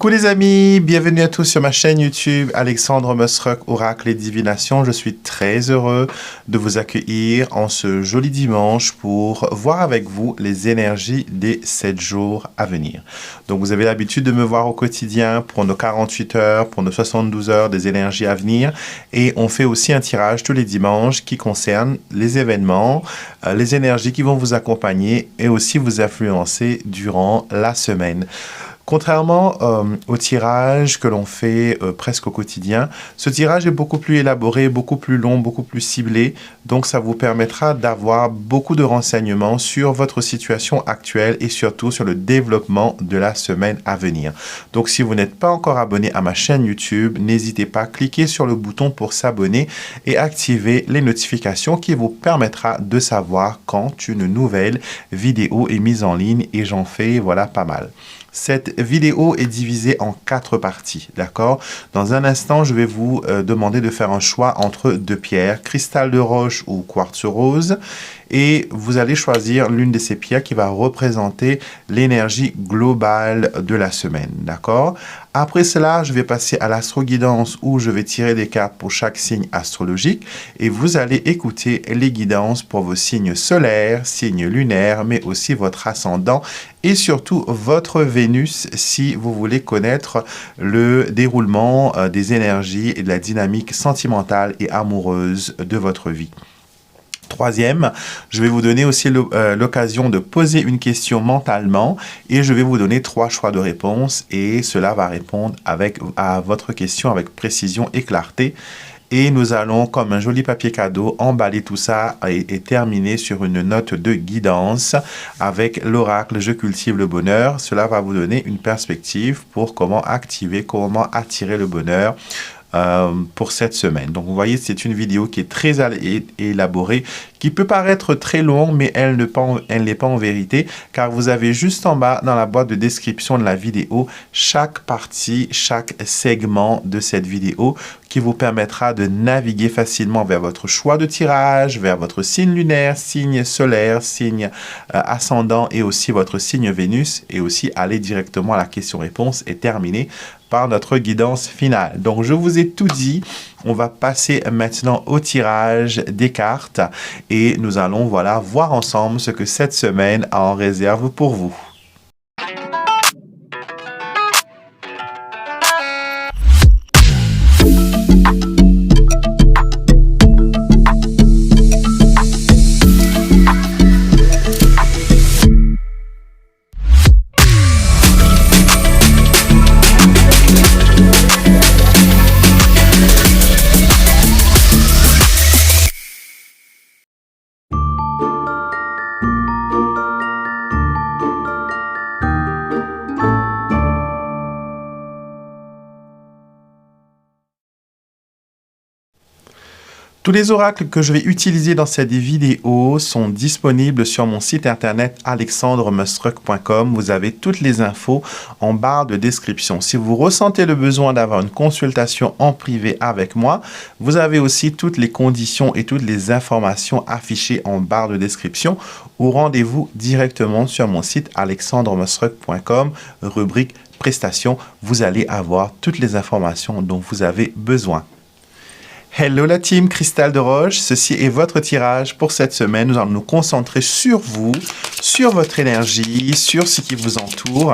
Coucou les amis, bienvenue à tous sur ma chaîne YouTube Alexandre Mosruck Oracle et Divination. Je suis très heureux de vous accueillir en ce joli dimanche pour voir avec vous les énergies des 7 jours à venir. Donc vous avez l'habitude de me voir au quotidien pour nos 48 heures, pour nos 72 heures des énergies à venir. Et on fait aussi un tirage tous les dimanches qui concerne les événements, les énergies qui vont vous accompagner et aussi vous influencer durant la semaine. Contrairement au tirage que l'on fait presque au quotidien, ce tirage est beaucoup plus élaboré, beaucoup plus long, beaucoup plus ciblé. Donc, ça vous permettra d'avoir beaucoup de renseignements sur votre situation actuelle et surtout sur le développement de la semaine à venir. Donc, si vous n'êtes pas encore abonné à ma chaîne YouTube, n'hésitez pas à cliquer sur le bouton pour s'abonner et activer les notifications qui vous permettra de savoir quand une nouvelle vidéo est mise en ligne et j'en fais, voilà, pas mal. Cette vidéo est divisée en 4 parties, d'accord? Dans un instant, je vais vous demander de faire un choix entre 2 pierres, cristal de roche ou quartz rose. Et vous allez choisir l'une de ces pierres qui va représenter l'énergie globale de la semaine, d'accord? Après cela, je vais passer à l'astro-guidance où je vais tirer des cartes pour chaque signe astrologique et vous allez écouter les guidances pour vos signes solaires, signes lunaires, mais aussi votre ascendant et surtout votre Vénus si vous voulez connaître le déroulement des énergies et de la dynamique sentimentale et amoureuse de votre vie. Troisième, je vais vous donner aussi l'occasion de poser une question mentalement et je vais vous donner 3 choix de réponse et cela va répondre à votre question avec précision et clarté. Et nous allons, comme un joli papier cadeau, emballer tout ça et terminer sur une note de guidance avec l'oracle « Je cultive le bonheur ». Cela va vous donner une perspective pour comment activer, comment attirer le bonheur pour cette semaine. Donc, vous voyez, c'est une vidéo qui est très élaborée, qui peut paraître très longue, mais elle n'est pas en vérité, car vous avez juste en bas, dans la boîte de description de la vidéo, chaque partie, chaque segment de cette vidéo qui vous permettra de naviguer facilement vers votre choix de tirage, vers votre signe lunaire, signe solaire, signe ascendant et aussi votre signe Vénus, et aussi aller directement à la question-réponse et terminer par notre guidance finale. Donc, je vous ai tout dit. On va passer maintenant au tirage des cartes et nous allons, voilà, voir ensemble ce que cette semaine a en réserve pour vous. Tous les oracles que je vais utiliser dans cette vidéo sont disponibles sur mon site internet alexandremosruck.com. Vous avez toutes les infos en barre de description. Si vous ressentez le besoin d'avoir une consultation en privé avec moi, vous avez aussi toutes les conditions et toutes les informations affichées en barre de description ou rendez-vous directement sur mon site alexandremosruck.com, rubrique prestations. Vous allez avoir toutes les informations dont vous avez besoin. Hello la team Cristal de Roche, ceci est votre tirage pour cette semaine. Nous allons nous concentrer sur vous, sur votre énergie, sur ce qui vous entoure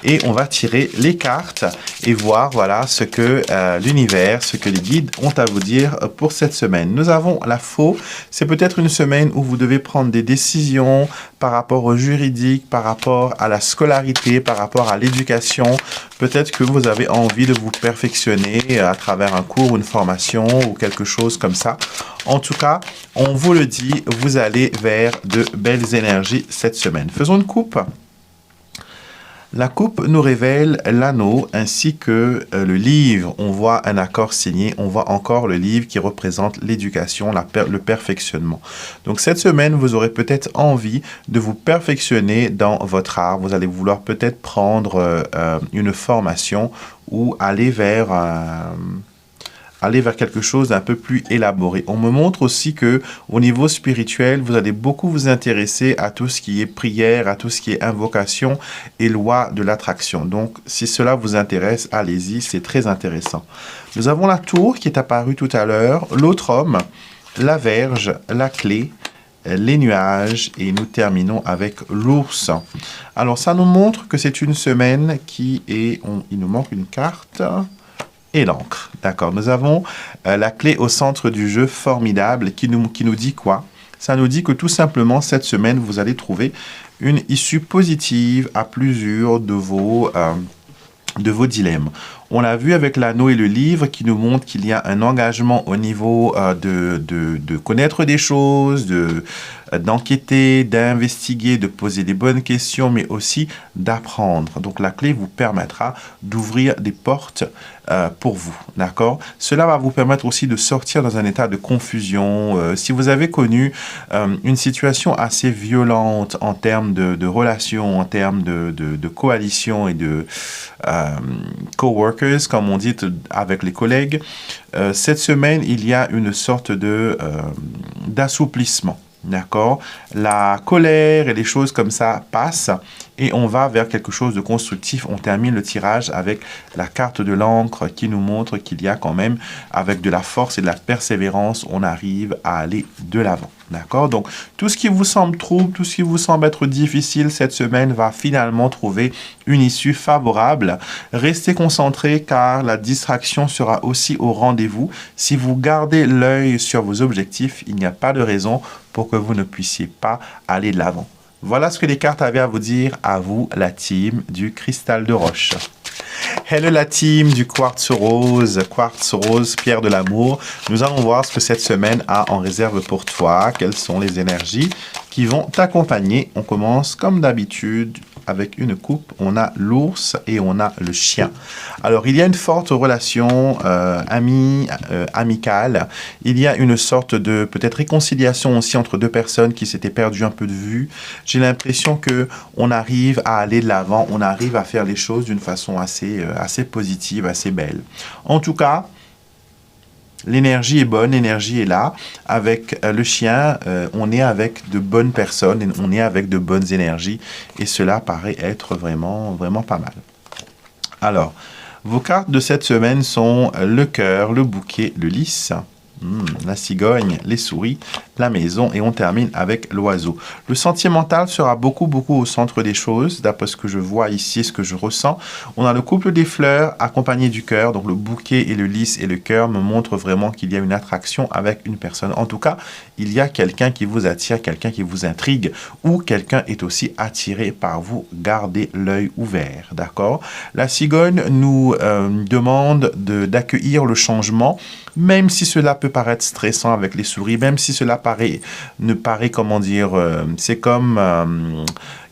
et on va tirer les cartes et voir, voilà, ce que l'univers, ce que les guides ont à vous dire pour cette semaine. Nous avons la faux, c'est peut-être une semaine où vous devez prendre des décisions par rapport au juridique, par rapport à la scolarité, par rapport à l'éducation. Peut-être que vous avez envie de vous perfectionner à travers un cours ou une formation ou quelque chose comme ça. En tout cas, on vous le dit, vous allez vers de belles énergies cette semaine. Faisons une coupe. La coupe nous révèle l'anneau ainsi que le livre. On voit un accord signé, on voit encore le livre qui représente l'éducation, le perfectionnement. Donc cette semaine, vous aurez peut-être envie de vous perfectionner dans votre art. Vous allez vouloir peut-être prendre une formation ou aller vers aller vers quelque chose d'un peu plus élaboré. On me montre aussi que au niveau spirituel, vous allez beaucoup vous intéresser à tout ce qui est prière, à tout ce qui est invocation et loi de l'attraction. Donc, si cela vous intéresse, allez-y, c'est très intéressant. Nous avons la tour qui est apparue tout à l'heure, l'autre homme, la verge, la clé, les nuages et nous terminons avec l'ours. Alors, ça nous montre que c'est une semaine qui est... il nous manque une carte... et l'encre. D'accord. Nous avons la clé au centre du jeu formidable qui nous dit quoi? Ça nous dit que tout simplement, cette semaine, vous allez trouver une issue positive à plusieurs de vos dilemmes. On l'a vu avec l'anneau et le livre qui nous montre qu'il y a un engagement au niveau de connaître des choses, d'enquêter, d'investiguer, de poser des bonnes questions, mais aussi d'apprendre. Donc la clé vous permettra d'ouvrir des portes pour vous, d'accord? Cela va vous permettre aussi de sortir dans un état de confusion. Si vous avez connu une situation assez violente en termes de relations, en termes de coalition et de coworkers, comme on dit avec les collègues, cette semaine, il y a une sorte d'assouplissement. D'accord? La colère et les choses comme ça passent et on va vers quelque chose de constructif. On termine le tirage avec la carte de l'encre qui nous montre qu'il y a quand même, avec de la force et de la persévérance, on arrive à aller de l'avant. D'accord? Donc, tout ce qui vous semble trouble, tout ce qui vous semble être difficile cette semaine va finalement trouver une issue favorable. Restez concentrés car la distraction sera aussi au rendez-vous. Si vous gardez l'œil sur vos objectifs, il n'y a pas de raison pour que vous ne puissiez pas aller de l'avant. Voilà ce que les cartes avaient à vous dire, à vous, la team du cristal de roche. Hello la team du quartz rose, pierre de l'amour. Nous allons voir ce que cette semaine a en réserve pour toi. Quelles sont les énergies qui vont t'accompagner. On commence comme d'habitude avec une coupe. On a l'ours et on a le chien. Alors, il y a une forte relation amicale. Il y a une sorte de peut-être réconciliation aussi entre deux personnes qui s'étaient perdues un peu de vue. J'ai l'impression que on arrive à aller de l'avant, on arrive à faire les choses d'une façon assez positive, assez belle. En tout cas, l'énergie est bonne, l'énergie est là. Avec le chien, on est avec de bonnes personnes, et on est avec de bonnes énergies. Et cela paraît être vraiment, vraiment pas mal. Alors, vos cartes de cette semaine sont le cœur, le bouquet, le lys, la cigogne, les souris, la maison et on termine avec l'oiseau. Le sentimental sera beaucoup au centre des choses, d'après ce que je vois ici, ce que je ressens. On a le couple des fleurs accompagné du cœur, donc le bouquet et le lys et le cœur me montrent vraiment qu'il y a une attraction avec une personne. En tout cas, il y a quelqu'un qui vous attire, quelqu'un qui vous intrigue ou quelqu'un est aussi attiré par vous. Gardez l'œil ouvert, d'accord? La cigogne nous demande d'accueillir le changement, même si cela peut paraître stressant avec les souris, même si cela ne paraît, comment dire, c'est comme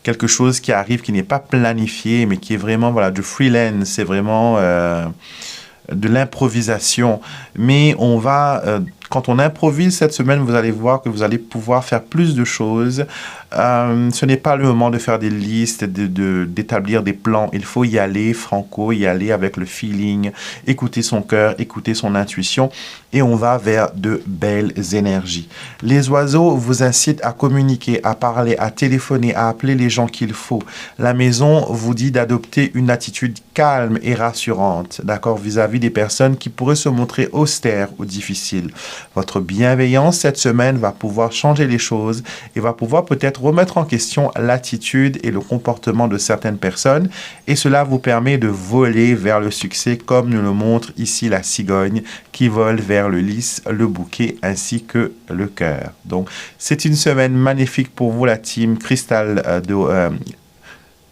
quelque chose qui arrive, qui n'est pas planifié, mais qui est vraiment, voilà, du freelance, c'est vraiment de l'improvisation. Mais on va, quand on improvise cette semaine, vous allez voir que vous allez pouvoir faire plus de choses. Ce n'est pas le moment de faire des listes, d'établir des plans. Il faut y aller franco, y aller avec le feeling, écouter son cœur, écouter son intuition et on va vers de belles énergies. Les oiseaux vous incitent à communiquer, à parler, à téléphoner, à appeler les gens qu'il faut. La maison vous dit d'adopter une attitude calme et rassurante, d'accord, vis-à-vis des personnes qui pourraient se montrer austères ou difficiles. Votre bienveillance cette semaine va pouvoir changer les choses et va pouvoir peut-être remettre en question l'attitude et le comportement de certaines personnes et cela vous permet de voler vers le succès comme nous le montre ici la cigogne qui vole vers le lys, le bouquet ainsi que le cœur. Donc c'est une semaine magnifique pour vous la team cristal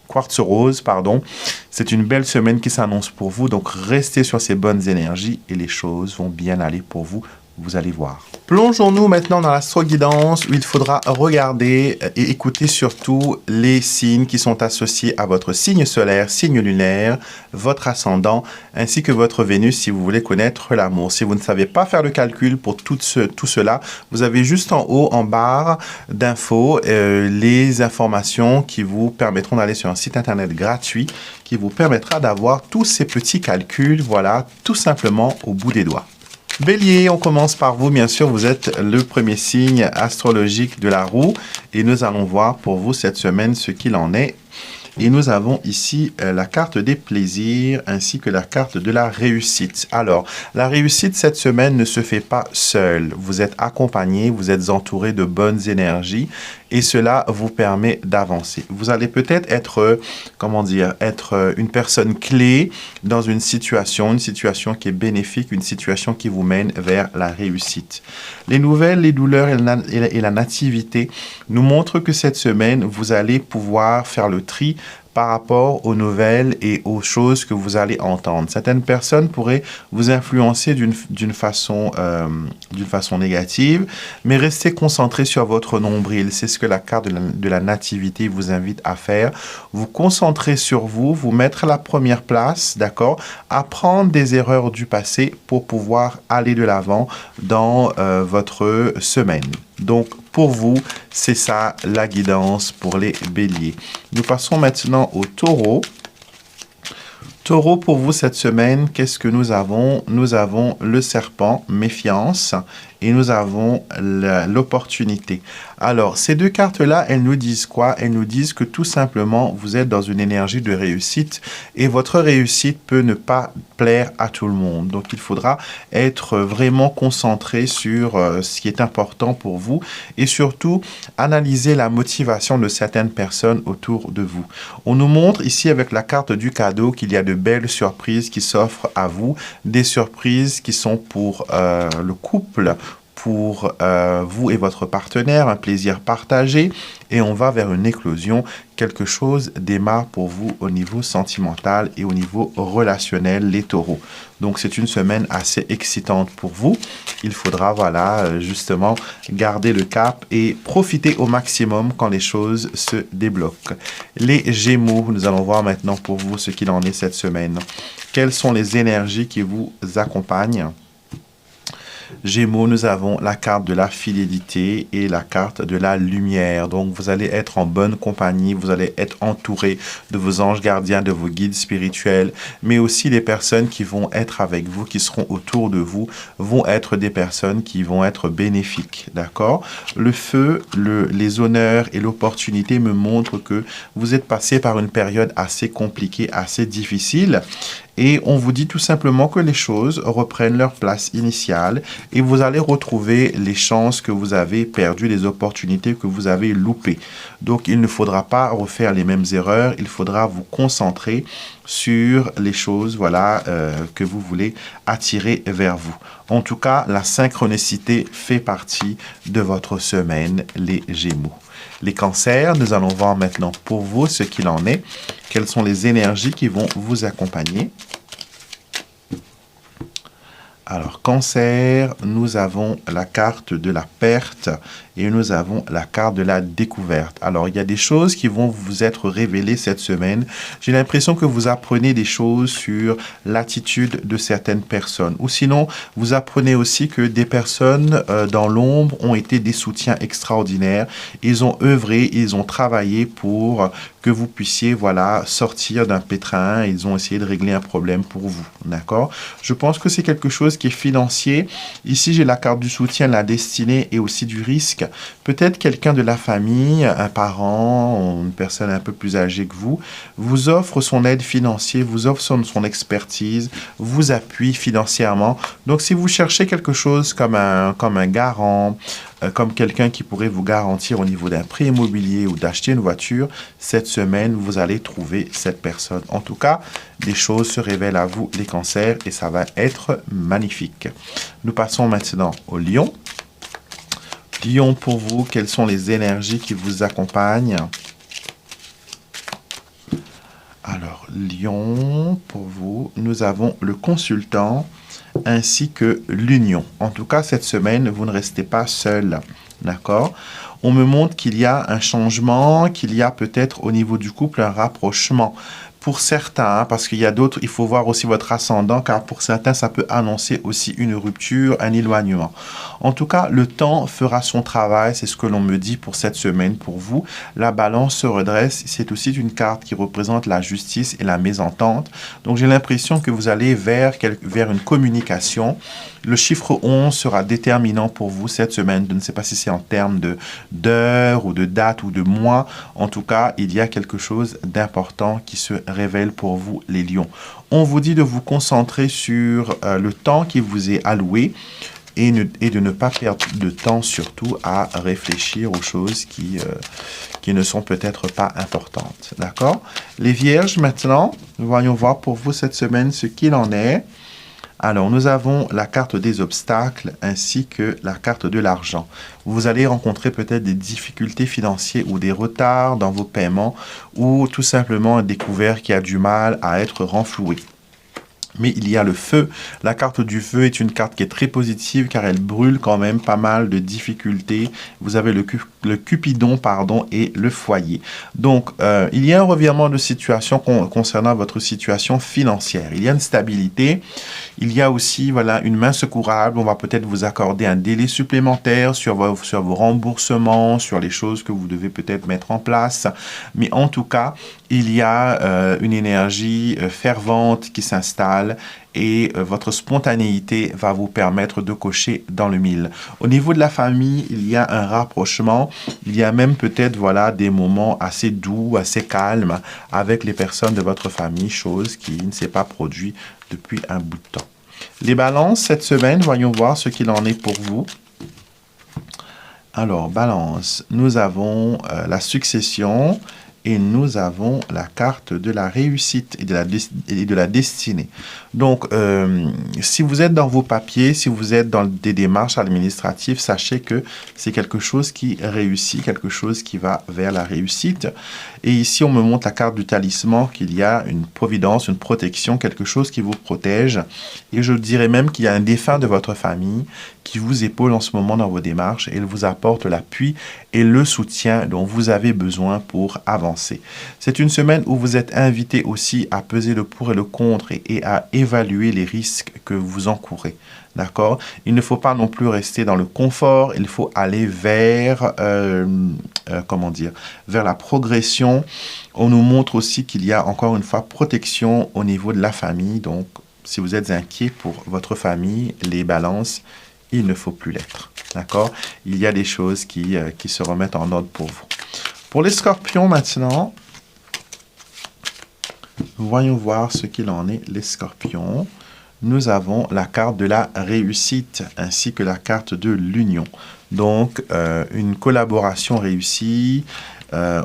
quartz rose, pardon. C'est une belle semaine qui s'annonce pour vous, donc restez sur ces bonnes énergies et les choses vont bien aller pour vous. Vous allez voir. Plongeons-nous maintenant dans l'astro-guidance où il faudra regarder et écouter surtout les signes qui sont associés à votre signe solaire, signe lunaire, votre ascendant, ainsi que votre Vénus si vous voulez connaître l'amour. Si vous ne savez pas faire le calcul pour tout cela, vous avez juste en haut, en barre d'infos, les informations qui vous permettront d'aller sur un site internet gratuit qui vous permettra d'avoir tous ces petits calculs, voilà, tout simplement au bout des doigts. Bélier, on commence par vous. Bien sûr, vous êtes le premier signe astrologique de la roue et nous allons voir pour vous cette semaine ce qu'il en est. Et nous avons ici la carte des plaisirs ainsi que la carte de la réussite. Alors, la réussite cette semaine ne se fait pas seule. Vous êtes accompagné, vous êtes entouré de bonnes énergies et cela vous permet d'avancer. Vous allez peut-être être, être une personne clé dans une situation qui est bénéfique, une situation qui vous mène vers la réussite. Les nouvelles, les douleurs et la nativité nous montrent que cette semaine, vous allez pouvoir faire le tri par rapport aux nouvelles et aux choses que vous allez entendre. Certaines personnes pourraient vous influencer d'une façon négative, mais restez concentré sur votre nombril. C'est ce que la carte de la nativité vous invite à faire. Vous concentrer sur vous, vous mettre à la première place, d'accord? Apprendre des erreurs du passé pour pouvoir aller de l'avant dans votre semaine. Donc, pour vous, c'est ça la guidance pour les béliers. Nous passons maintenant au taureau. Taureau, pour vous cette semaine, qu'est-ce que nous avons? Nous avons le serpent, méfiance, et nous avons l'opportunité. Alors, ces deux cartes-là, elles nous disent quoi? Elles nous disent que tout simplement, vous êtes dans une énergie de réussite et votre réussite peut ne pas plaire à tout le monde. Donc, il faudra être vraiment concentré sur ce qui est important pour vous et surtout analyser la motivation de certaines personnes autour de vous. On nous montre ici avec la carte du cadeau qu'il y a de belles surprises qui s'offrent à vous, des surprises qui sont pour le couple, pour vous et votre partenaire, un plaisir partagé et on va vers une éclosion. Quelque chose démarre pour vous au niveau sentimental et au niveau relationnel, les taureaux. Donc, c'est une semaine assez excitante pour vous. Il faudra, justement, garder le cap et profiter au maximum quand les choses se débloquent. Les Gémeaux, nous allons voir maintenant pour vous ce qu'il en est cette semaine. Quelles sont les énergies qui vous accompagnent? Gémeaux, nous avons la carte de la fidélité et la carte de la lumière. Donc, vous allez être en bonne compagnie, vous allez être entouré de vos anges gardiens, de vos guides spirituels, mais aussi les personnes qui vont être avec vous, qui seront autour de vous, vont être des personnes qui vont être bénéfiques, d'accord? Le feu, les honneurs et l'opportunité me montrent que vous êtes passé par une période assez compliquée, assez difficile. Et on vous dit tout simplement que les choses reprennent leur place initiale et vous allez retrouver les chances que vous avez perdues, les opportunités que vous avez loupées. Donc, il ne faudra pas refaire les mêmes erreurs, il faudra vous concentrer sur les choses que vous voulez attirer vers vous. En tout cas, la synchronicité fait partie de votre semaine, les Gémeaux. Les cancers, nous allons voir maintenant pour vous ce qu'il en est. Quelles sont les énergies qui vont vous accompagner? Alors, cancer, nous avons la carte de la perte et nous avons la carte de la découverte. Alors, il y a des choses qui vont vous être révélées cette semaine. J'ai l'impression que vous apprenez des choses sur l'attitude de certaines personnes. Ou sinon, vous apprenez aussi que des personnes dans l'ombre ont été des soutiens extraordinaires. Ils ont œuvré, ils ont travaillé pour que vous puissiez, sortir d'un pétrin. Ils ont essayé de régler un problème pour vous, d'accord? Je pense que c'est quelque chose qui est financier. Ici, j'ai la carte du soutien, la destinée et aussi du risque. Peut-être quelqu'un de la famille, un parent, une personne un peu plus âgée que vous offre son aide financière, vous offre son expertise, vous appuie financièrement. Donc, si vous cherchez quelque chose comme un garant, comme quelqu'un qui pourrait vous garantir au niveau d'un prêt immobilier ou d'acheter une voiture, cette semaine, vous allez trouver cette personne. En tout cas, les choses se révèlent à vous, les cancers, et ça va être magnifique. Nous passons maintenant au lion. Lion, pour vous, quelles sont les énergies qui vous accompagnent? Alors, Lion, pour vous, nous avons le consultant ainsi que l'union. En tout cas, cette semaine, vous ne restez pas seul, d'accord? On me montre qu'il y a un changement, qu'il y a peut-être au niveau du couple un rapprochement. Pour certains, parce qu'il y a d'autres, il faut voir aussi votre ascendant, car pour certains, ça peut annoncer aussi une rupture, un éloignement. En tout cas, le temps fera son travail, c'est ce que l'on me dit pour cette semaine. Pour vous, la balance se redresse. C'est aussi une carte qui représente la justice et la mésentente. Donc, j'ai l'impression que vous allez vers une communication. Le chiffre 11 sera déterminant pour vous cette semaine. Je ne sais pas si c'est en termes d'heures ou de dates ou de mois. En tout cas, il y a quelque chose d'important qui se révèle pour vous, les lions. On vous dit de vous concentrer sur le temps qui vous est alloué et de ne pas perdre de temps surtout à réfléchir aux choses qui ne sont peut-être pas importantes. D'accord? Les vierges, maintenant, voyons voir pour vous cette semaine ce qu'il en est. Alors, nous avons la carte des obstacles ainsi que la carte de l'argent. Vous allez rencontrer peut-être des difficultés financières ou des retards dans vos paiements ou tout simplement découvert qu'il y a du mal à être renfloué. Mais il y a le feu. La carte du feu est une carte qui est très positive car elle brûle quand même pas mal de difficultés. Vous avez le Cupidon, pardon, et le foyer. Donc, il y a un revirement de situation concernant votre situation financière. Il y a une stabilité. Il y a aussi, voilà, une main secourable. On va peut-être vous accorder un délai supplémentaire sur vos remboursements, sur les choses que vous devez peut-être mettre en place. Mais en tout cas, il y a une énergie fervente qui s'installe et votre spontanéité va vous permettre de cocher dans le mille. Au niveau de la famille, il y a un rapprochement. Il y a même peut-être voilà, des moments assez doux, assez calmes avec les personnes de votre famille, chose qui ne s'est pas produite depuis un bout de temps. Les balances, cette semaine, voyons voir ce qu'il en est pour vous. Alors, balance, nous avons la succession et nous avons la carte de la réussite et de la destinée. Donc, si vous êtes dans vos papiers, si vous êtes dans des démarches administratives, sachez que c'est quelque chose qui réussit, quelque chose qui va vers la réussite. Et ici, on me montre la carte du talisman, qu'il y a une providence, une protection, quelque chose qui vous protège. Et je dirais même qu'il y a un défunt de votre famille qui vous épaule en ce moment dans vos démarches et il vous apporte l'appui et le soutien dont vous avez besoin pour avancer. C'est une semaine où vous êtes invité aussi à peser le pour et le contre et à évaluer les risques que vous encourez. D'accord? Il ne faut pas non plus rester dans le confort, il faut aller vers, vers la progression. On nous montre aussi qu'il y a encore une fois protection au niveau de la famille. Donc, si vous êtes inquiet pour votre famille, les balances, il ne faut plus l'être. D'accord? Il y a des choses qui se remettent en ordre pour vous. Pour les scorpions maintenant, voyons voir ce qu'il en est, les scorpions. Nous avons la carte de la réussite ainsi que la carte de l'union. Donc, une collaboration réussie.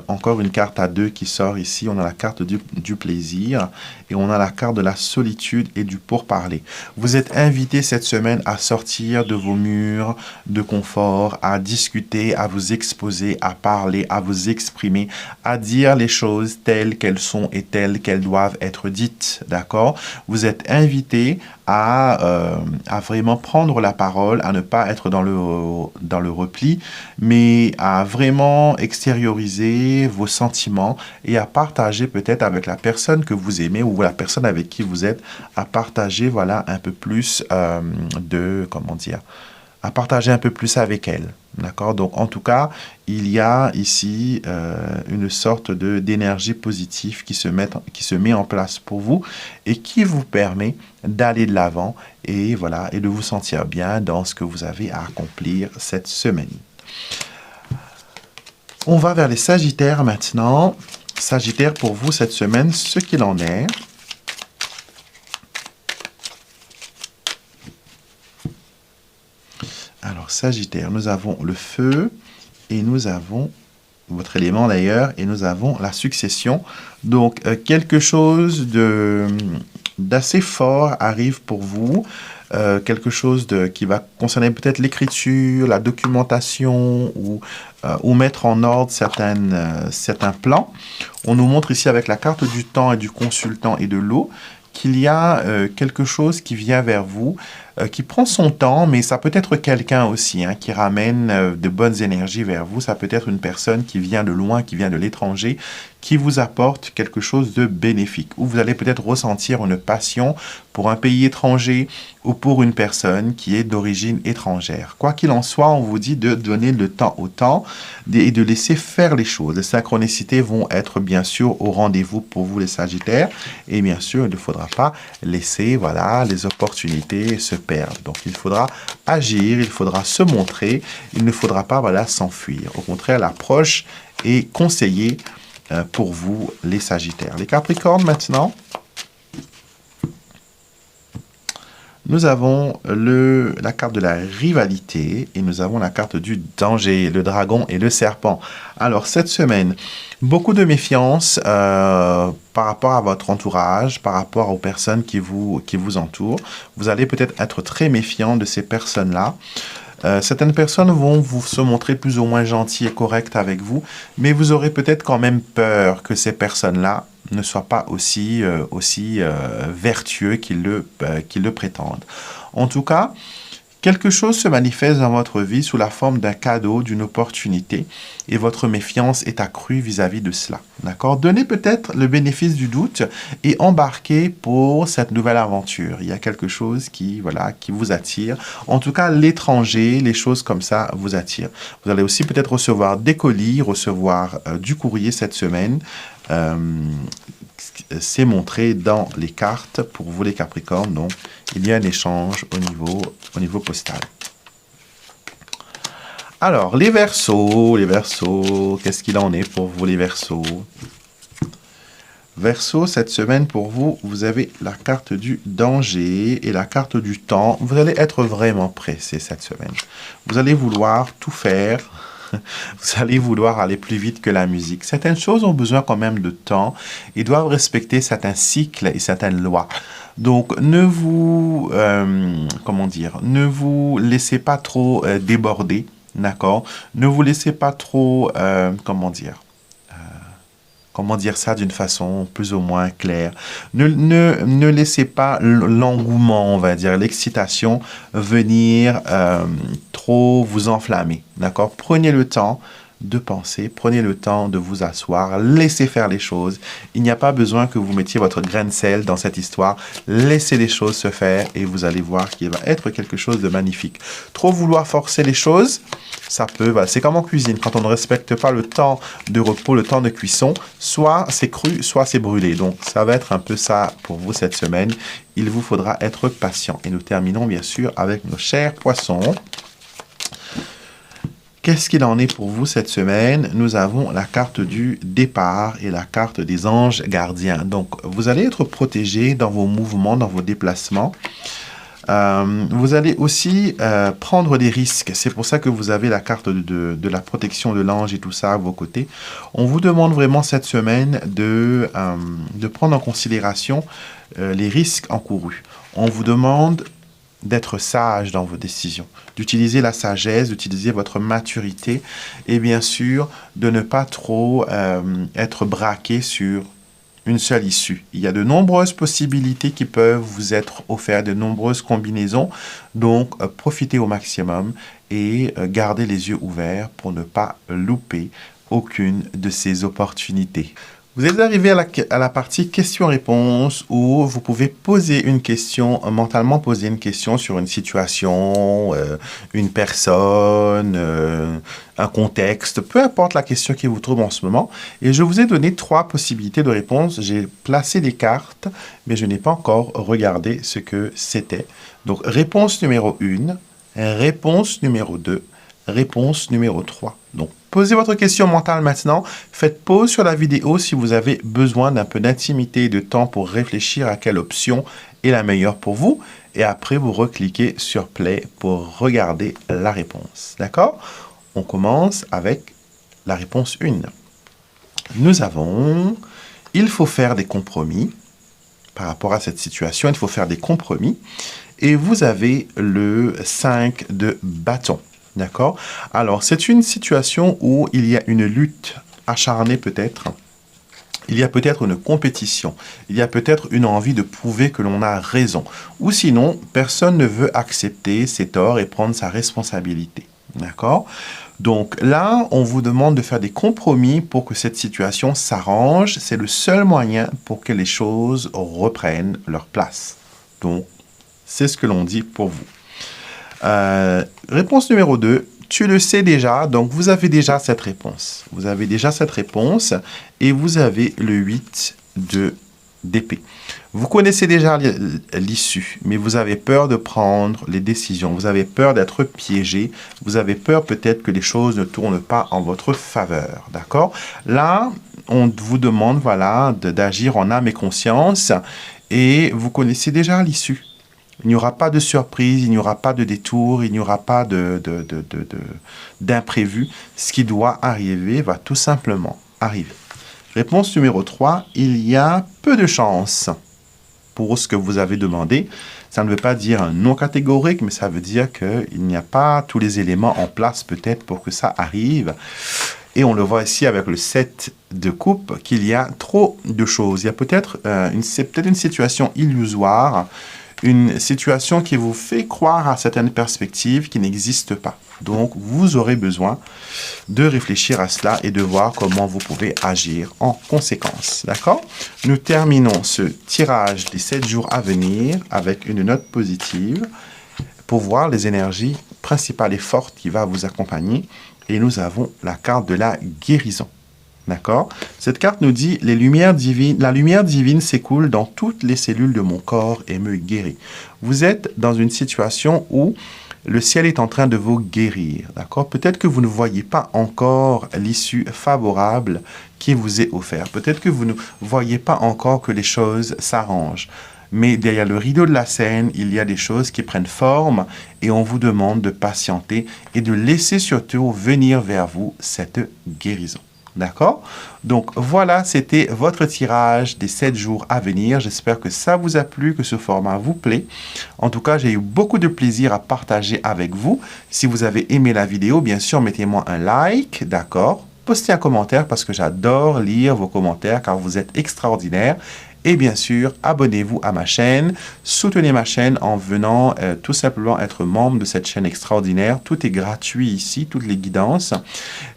Encore une carte à deux qui sort ici. On a la carte du plaisir et on a la carte de la solitude et du pourparler. Vous êtes invité cette semaine à sortir de vos murs de confort, à discuter, à vous exposer, à parler, à vous exprimer, à dire les choses telles qu'elles sont et telles qu'elles doivent être dites. D'accord? Vous êtes invité à vraiment prendre la parole, à ne pas être dans le repli, mais à vraiment extérioriser vos sentiments et à partager peut-être avec la personne que vous aimez ou la personne avec qui vous êtes, à partager voilà, un peu plus à partager un peu plus avec elle. D'accord? Donc, en tout cas, il y a ici une sorte d'énergie positive qui se met en place pour vous et qui vous permet d'aller de l'avant et, voilà, et de vous sentir bien dans ce que vous avez à accomplir cette semaine. On va vers les Sagittaires maintenant. Sagittaire, pour vous, cette semaine, ce qu'il en est. Alors, Sagittaire, nous avons le feu et nous avons votre élément d'ailleurs et nous avons la succession. Donc, quelque chose d'assez fort arrive pour vous. Quelque chose qui va concerner peut-être l'écriture, la documentation ou mettre en ordre certains plans. On nous montre ici avec la carte du temps et du consultant et de l'eau qu'il y a quelque chose qui vient vers vous, qui prend son temps, mais ça peut être quelqu'un aussi qui ramène de bonnes énergies vers vous. Ça peut être une personne qui vient de loin, qui vient de l'étranger, qui vous apporte quelque chose de bénéfique. Ou vous allez peut-être ressentir une passion pour un pays étranger ou pour une personne qui est d'origine étrangère. Quoi qu'il en soit, on vous dit de donner le temps au temps et de laisser faire les choses. Les synchronicités vont être bien sûr au rendez-vous pour vous les Sagittaires. Et bien sûr, il ne faudra pas laisser les opportunités se perdre. Donc, il faudra agir, il faudra se montrer, il ne faudra pas, voilà, s'enfuir. Au contraire, l'approche est conseillée pour vous, les Sagittaires. Les Capricornes, maintenant, nous avons la carte de la rivalité et nous avons la carte du danger, le dragon et le serpent. Alors, cette semaine, beaucoup de méfiance par rapport à votre entourage, par rapport aux personnes qui vous entourent. Vous allez peut-être être très méfiant de ces personnes-là. Certaines personnes vont vous se montrer plus ou moins gentilles et correctes avec vous, mais vous aurez peut-être quand même peur que ces personnes-là ne soient pas aussi vertueux qu'ils le prétendent. En tout cas, quelque chose se manifeste dans votre vie sous la forme d'un cadeau, d'une opportunité, et votre méfiance est accrue vis-à-vis de cela. D'accord? Donnez peut-être le bénéfice du doute et embarquez pour cette nouvelle aventure. Il y a quelque chose qui vous attire. En tout cas, l'étranger, les choses comme ça vous attirent. Vous allez aussi peut-être recevoir des colis, recevoir du courrier cette semaine. C'est montré dans les cartes pour vous les Capricornes. Donc, il y a un échange au niveau postal. Alors, les Verseaux, qu'est-ce qu'il en est pour vous les Verseaux? Verseau, cette semaine pour vous, vous avez la carte du danger et la carte du temps. Vous allez être vraiment pressé cette semaine. Vous allez vouloir tout faire. Vous allez vouloir aller plus vite que la musique. Certaines choses ont besoin quand même de temps et doivent respecter certains cycles et certaines lois. Donc, ne vous laissez pas trop déborder, d'accord? Ne vous laissez pas trop, comment dire ça d'une façon plus ou moins claire. Ne laissez pas l'engouement, on va dire, l'excitation venir trop vous enflammer. D'accord? Prenez le temps de penser, prenez le temps de vous asseoir, laissez faire les choses. Il n'y a pas besoin que vous mettiez votre grain de sel dans cette histoire. Laissez les choses se faire et vous allez voir qu'il va être quelque chose de magnifique. Trop vouloir forcer les choses, ça peut, c'est comme en cuisine, quand on ne respecte pas le temps de repos, le temps de cuisson, soit c'est cru, soit c'est brûlé. Donc, ça va être un peu ça pour vous cette semaine. Il vous faudra être patient. Et nous terminons bien sûr avec nos chers poissons. Qu'est-ce qu'il en est pour vous cette semaine? Nous avons la carte du départ et la carte des anges gardiens. Donc, vous allez être protégé dans vos mouvements, dans vos déplacements. Vous allez aussi prendre des risques. C'est pour ça que vous avez la carte de la protection de l'ange et tout ça à vos côtés. On vous demande vraiment cette semaine de prendre en considération les risques encourus. On vous demande d'être sage dans vos décisions, d'utiliser la sagesse, d'utiliser votre maturité et bien sûr de ne pas trop être braqué sur une seule issue. Il y a de nombreuses possibilités qui peuvent vous être offertes, de nombreuses combinaisons. Donc, profitez au maximum et gardez les yeux ouverts pour ne pas louper aucune de ces opportunités. Vous êtes arrivé à la partie questions-réponses où vous pouvez poser une question, mentalement poser une question sur une situation, une personne, un contexte, peu importe la question qui vous trouve en ce moment. Et je vous ai donné 3 possibilités de réponse. J'ai placé des cartes, mais je n'ai pas encore regardé ce que c'était. Donc, réponse numéro 1, réponse numéro 2, réponse numéro 3. Donc, posez votre question mentale maintenant. Faites pause sur la vidéo si vous avez besoin d'un peu d'intimité et de temps pour réfléchir à quelle option est la meilleure pour vous. Et après, vous recliquez sur Play pour regarder la réponse. D'accord? On commence avec la réponse 1. Nous avons... Il faut faire des compromis. Par rapport à cette situation, il faut faire des compromis. Et vous avez le 5 de bâton. D'accord? Alors, c'est une situation où il y a une lutte acharnée peut-être. Il y a peut-être une compétition. Il y a peut-être une envie de prouver que l'on a raison. Ou sinon, personne ne veut accepter ses torts et prendre sa responsabilité. D'accord? Donc là, on vous demande de faire des compromis pour que cette situation s'arrange. C'est le seul moyen pour que les choses reprennent leur place. Donc, c'est ce que l'on dit pour vous. Réponse numéro 2, tu le sais déjà, donc vous avez déjà cette réponse. Vous avez déjà cette réponse et vous avez le 8 de d'épée. Vous connaissez déjà l'issue, mais vous avez peur de prendre les décisions. Vous avez peur d'être piégé. Vous avez peur peut-être que les choses ne tournent pas en votre faveur. D'accord? Là, on vous demande, voilà, d'agir en âme et conscience. Et vous connaissez déjà l'issue. Il n'y aura pas de surprise, il n'y aura pas de détour, il n'y aura pas d'imprévu. Ce qui doit arriver va tout simplement arriver. Réponse numéro 3, il y a peu de chances pour ce que vous avez demandé. Ça ne veut pas dire un non catégorique, mais ça veut dire qu'il n'y a pas tous les éléments en place peut-être pour que ça arrive. Et on le voit ici avec le 7 de coupe, qu'il y a trop de choses. Il y a peut-être une situation illusoire, une situation qui vous fait croire à certaines perspectives qui n'existent pas. Donc, vous aurez besoin de réfléchir à cela et de voir comment vous pouvez agir en conséquence. D'accord? Nous terminons ce tirage des 7 jours à venir avec une note positive pour voir les énergies principales et fortes qui vont vous accompagner. Et nous avons la carte de la guérison. D'accord? Cette carte nous dit, la lumière divine s'écoule dans toutes les cellules de mon corps et me guérit. Vous êtes dans une situation où le ciel est en train de vous guérir. D'accord? Peut-être que vous ne voyez pas encore l'issue favorable qui vous est offerte. Peut-être que vous ne voyez pas encore que les choses s'arrangent. Mais derrière le rideau de la scène, il y a des choses qui prennent forme et on vous demande de patienter et de laisser surtout venir vers vous cette guérison. D'accord? Donc voilà, c'était votre tirage des 7 jours à venir. J'espère que ça vous a plu, que ce format vous plaît. En tout cas, j'ai eu beaucoup de plaisir à partager avec vous. Si vous avez aimé la vidéo, bien sûr, mettez-moi un like, d'accord? Postez un commentaire parce que j'adore lire vos commentaires car vous êtes extraordinaires. Et bien sûr, abonnez-vous à ma chaîne, soutenez ma chaîne en venant tout simplement être membre de cette chaîne extraordinaire. Tout est gratuit ici, toutes les guidances,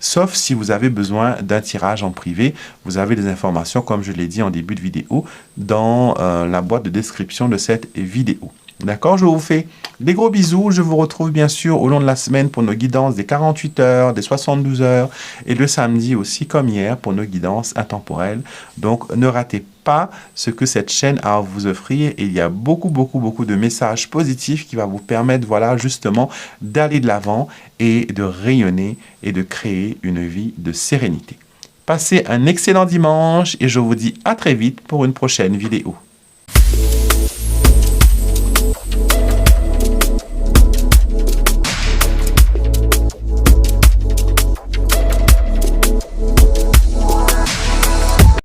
sauf si vous avez besoin d'un tirage en privé. Vous avez des informations, comme je l'ai dit en début de vidéo, dans la boîte de description de cette vidéo. D'accord, je vous fais des gros bisous. Je vous retrouve bien sûr au long de la semaine pour nos guidances des 48 heures, des 72 heures et le samedi aussi comme hier pour nos guidances intemporelles. Donc ne ratez pas ce que cette chaîne a à vous offrir. Et il y a beaucoup de messages positifs qui vont vous permettre, voilà, justement d'aller de l'avant et de rayonner et de créer une vie de sérénité. Passez un excellent dimanche et je vous dis à très vite pour une prochaine vidéo.